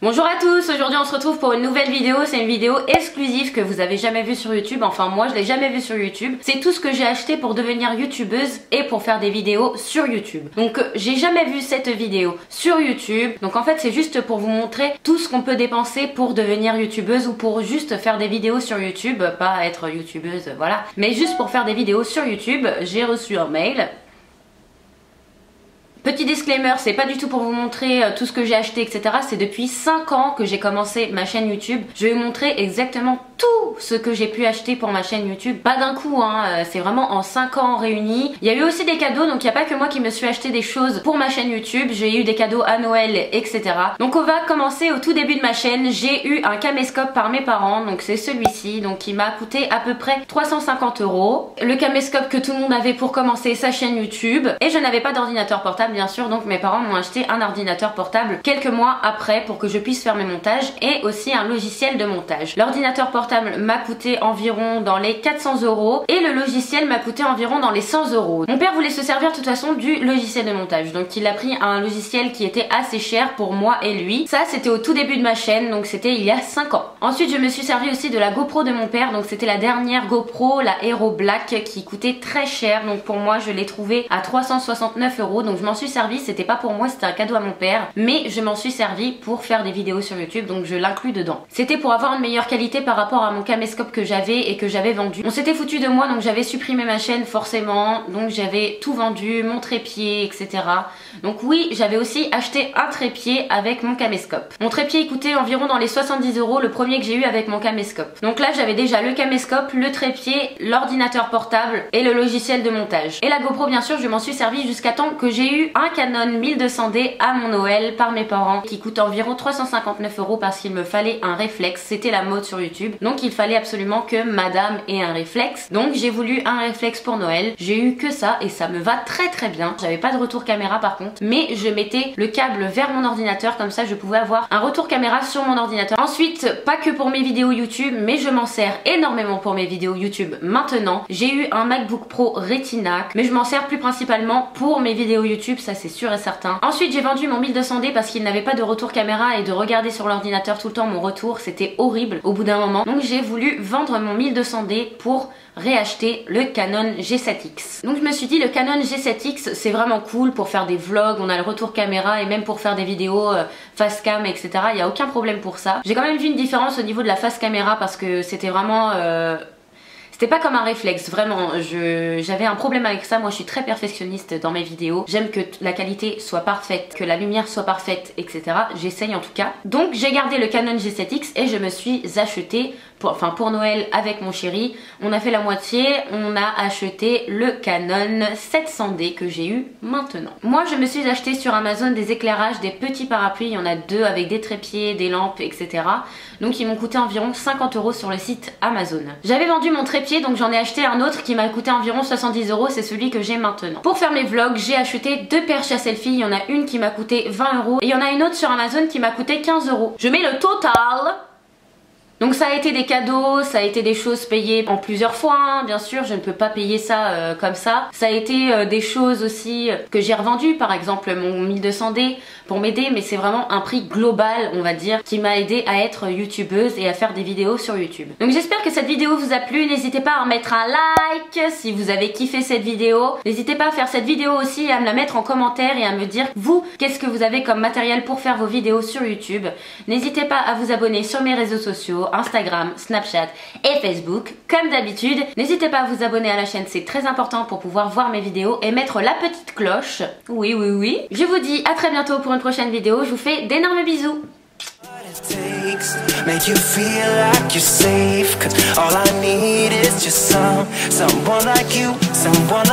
Bonjour à tous, aujourd'hui on se retrouve pour une nouvelle vidéo. C'est une vidéo exclusive que vous avez jamais vue sur YouTube. Enfin moi je l'ai jamais vue sur YouTube. C'est tout ce que j'ai acheté pour devenir youtubeuse et pour faire des vidéos sur YouTube. Donc j'ai jamais vu cette vidéo sur YouTube. Donc en fait c'est juste pour vous montrer tout ce qu'on peut dépenser pour devenir youtubeuse ou pour juste faire des vidéos sur YouTube. Pas être youtubeuse, voilà. Mais juste pour faire des vidéos sur YouTube. J'ai reçu un mail. Petit disclaimer, c'est pas du tout pour vous montrer tout ce que j'ai acheté, etc. C'est depuis 5 ans que j'ai commencé ma chaîne YouTube. Je vais vous montrer exactement tout ce que j'ai pu acheter pour ma chaîne YouTube. Pas d'un coup, hein, c'est vraiment en 5 ans réunis. Il y a eu aussi des cadeaux, donc il n'y a pas que moi qui me suis acheté des choses pour ma chaîne YouTube. J'ai eu des cadeaux à Noël, etc. Donc on va commencer au tout début de ma chaîne. J'ai eu un caméscope par mes parents, donc c'est celui-ci, donc qui m'a coûté à peu près 350 €. Le caméscope que tout le monde avait pour commencer sa chaîne YouTube. Et je n'avais pas d'ordinateur portable bien sûr, donc mes parents m'ont acheté un ordinateur portable quelques mois après pour que je puisse faire mes montages et aussi un logiciel de montage. L'ordinateur portable m'a coûté environ dans les 400 € et le logiciel m'a coûté environ dans les 100 €. Mon père voulait se servir de toute façon du logiciel de montage, donc il a pris un logiciel qui était assez cher pour moi et lui. Ça c'était au tout début de ma chaîne, donc c'était il y a 5 ans. Ensuite je me suis servi aussi de la GoPro de mon père, donc c'était la dernière GoPro, la Hero Black, qui coûtait très cher, donc pour moi je l'ai trouvée à 369 €, donc je m'en suis servi, c'était pas pour moi, c'était un cadeau à mon père, mais je m'en suis servi pour faire des vidéos sur YouTube, donc je l'inclus dedans. C'était pour avoir une meilleure qualité par rapport à mon caméscope que j'avais et que j'avais vendu. On s'était foutu de moi, donc j'avais supprimé ma chaîne forcément, donc j'avais tout vendu, mon trépied, etc. Donc oui, j'avais aussi acheté un trépied avec mon caméscope. Mon trépied il coûtait environ dans les 70 €, le premier que j'ai eu avec mon caméscope. Donc là j'avais déjà le caméscope, le trépied, l'ordinateur portable et le logiciel de montage. Et la GoPro bien sûr, je m'en suis servi jusqu'à temps que j'ai eu un Canon 1200D à mon Noël par mes parents qui coûte environ 359 € parce qu'il me fallait un réflexe, c'était la mode sur YouTube, donc il fallait absolument que madame ait un réflexe, donc j'ai voulu un réflexe pour Noël. J'ai eu que ça et ça me va très bien. J'avais pas de retour caméra par contre, mais je mettais le câble vers mon ordinateur, comme ça je pouvais avoir un retour caméra sur mon ordinateur. Ensuite, pas que pour mes vidéos YouTube, mais je m'en sers énormément pour mes vidéos YouTube maintenant. J'ai eu un MacBook Pro Retina, mais je m'en sers plus principalement pour mes vidéos YouTube, ça c'est sûr et certain. Ensuite j'ai vendu mon 1200D parce qu'il n'avait pas de retour caméra et de regarder sur l'ordinateur tout le temps mon retour c'était horrible au bout d'un moment, donc j'ai voulu vendre mon 1200D pour réacheter le Canon G7X. Donc je me suis dit le Canon G7X c'est vraiment cool pour faire des vlogs, on a le retour caméra et même pour faire des vidéos face cam, etc. Il n'y a aucun problème pour ça. J'ai quand même vu une différence au niveau de la face caméra parce que c'était vraiment c'était pas comme un réflexe, vraiment, j'avais un problème avec ça. Moi je suis très perfectionniste dans mes vidéos, j'aime que la qualité soit parfaite, que la lumière soit parfaite, etc. J'essaye en tout cas. Donc j'ai gardé le Canon G7X et je me suis acheté, pour Noël avec mon chéri, on a fait la moitié, on a acheté le Canon 700D que j'ai eu maintenant. Moi je me suis acheté sur Amazon des éclairages, des petits parapluies, il y en a 2 avec des trépieds, des lampes, etc. Donc ils m'ont coûté environ 50 € sur le site Amazon. J'avais vendu mon trépied, donc j'en ai acheté un autre qui m'a coûté environ 70 €, c'est celui que j'ai maintenant. Pour faire mes vlogs, j'ai acheté 2 perches à selfie, il y en a une qui m'a coûté 20 € et il y en a une autre sur Amazon qui m'a coûté 15 €. Je mets le total. Donc ça a été des cadeaux, ça a été des choses payées en plusieurs fois, hein. Bien sûr je ne peux pas payer ça comme ça. Ça a été des choses aussi que j'ai revendues, par exemple mon 1200D pour m'aider, mais c'est vraiment un prix global on va dire qui m'a aidé à être youtubeuse et à faire des vidéos sur YouTube. Donc j'espère que cette vidéo vous a plu, n'hésitez pas à mettre un like si vous avez kiffé cette vidéo. N'hésitez pas à faire cette vidéo aussi et à me la mettre en commentaire et à me dire vous qu'est-ce que vous avez comme matériel pour faire vos vidéos sur YouTube. N'hésitez pas à vous abonner sur mes réseaux sociaux, Instagram, Snapchat et Facebook comme d'habitude. N'hésitez pas à vous abonner à la chaîne, c'est très important pour pouvoir voir mes vidéos et mettre la petite cloche. Oui. Je vous dis à très bientôt pour une prochaine vidéo, je vous fais d'énormes bisous. Make you feel like you're safe, 'cause all I need is just someone like you, someone